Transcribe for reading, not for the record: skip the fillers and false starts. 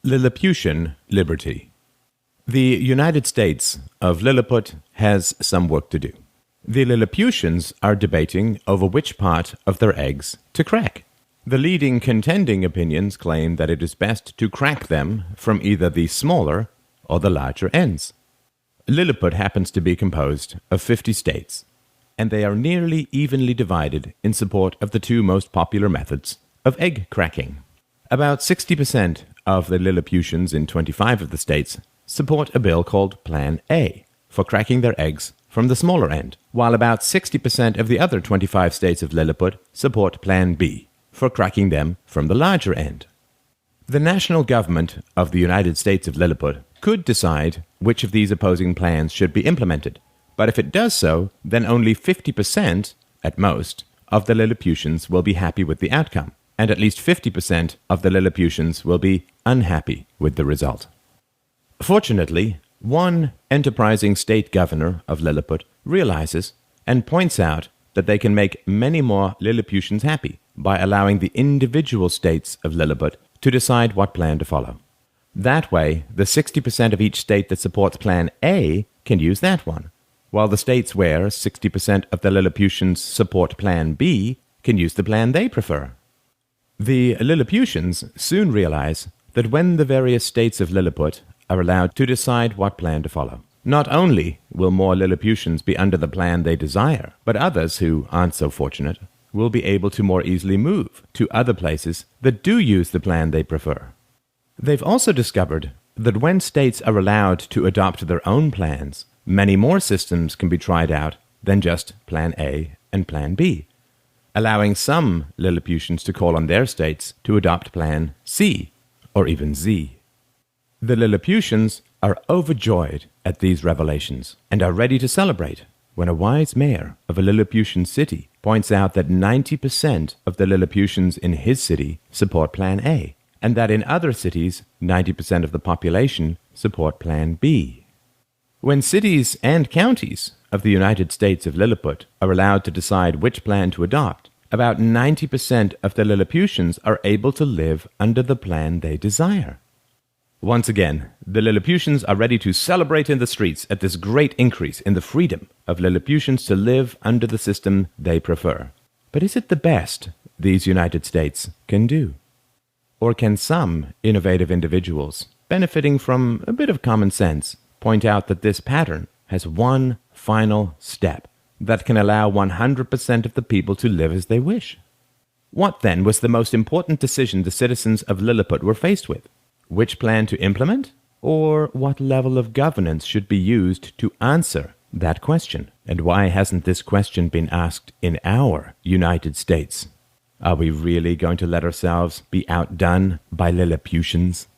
Lilliputian liberty. The United States of Lilliput has some work to do. The Lilliputians are debating over which part of their eggs to crack. The leading contending opinions claim that it is best to crack them from either the smaller or the larger ends. Lilliput happens to be composed of 50 states, and they are nearly evenly divided in support of the two most popular methods of egg cracking. About 60% of the Lilliputians in 25 of the states support a bill called Plan A for cracking their eggs from the smaller end, while about 60% of the other 25 states of Lilliput support Plan B for cracking them from the larger end. The national government of the United States of Lilliput could decide which of these opposing plans should be implemented, but if it does so, then only 50%, at most, of the Lilliputians will be happy with the outcome, and at least 50% of the Lilliputians will be unhappy with the result. Fortunately, one enterprising state governor of Lilliput realizes and points out that they can make many more Lilliputians happy by allowing the individual states of Lilliput to decide what plan to follow. That way, the 60% of each state that supports Plan A can use that one, while the states where 60% of the Lilliputians support Plan B can use the plan they prefer. The Lilliputians soon realize that when the various states of Lilliput are allowed to decide what plan to follow, not only will more Lilliputians be under the plan they desire, but others who aren't so fortunate will be able to more easily move to other places that do use the plan they prefer. They've also discovered that when states are allowed to adopt their own plans, many more systems can be tried out than just Plan A and Plan B, allowing some Lilliputians to call on their states to adopt Plan C or even Z. The Lilliputians are overjoyed at these revelations and are ready to celebrate when a wise mayor of a Lilliputian city points out that 90% of the Lilliputians in his city support Plan A, and that in other cities, 90% of the population support Plan B. When cities and counties of the United States of Lilliput are allowed to decide which plan to adopt, about 90% of the Lilliputians are able to live under the plan they desire. Once again, the Lilliputians are ready to celebrate in the streets at this great increase in the freedom of Lilliputians to live under the system they prefer. But is it the best these United States can do? Or can some innovative individuals, benefiting from a bit of common sense, point out that this pattern has one final step that can allow 100% of the people to live as they wish? What then was the most important decision the citizens of Lilliput were faced with? Which plan to implement, or what level of governance should be used to answer that question? And why hasn't this question been asked in our United States? Are we really going to let ourselves be outdone by Lilliputians?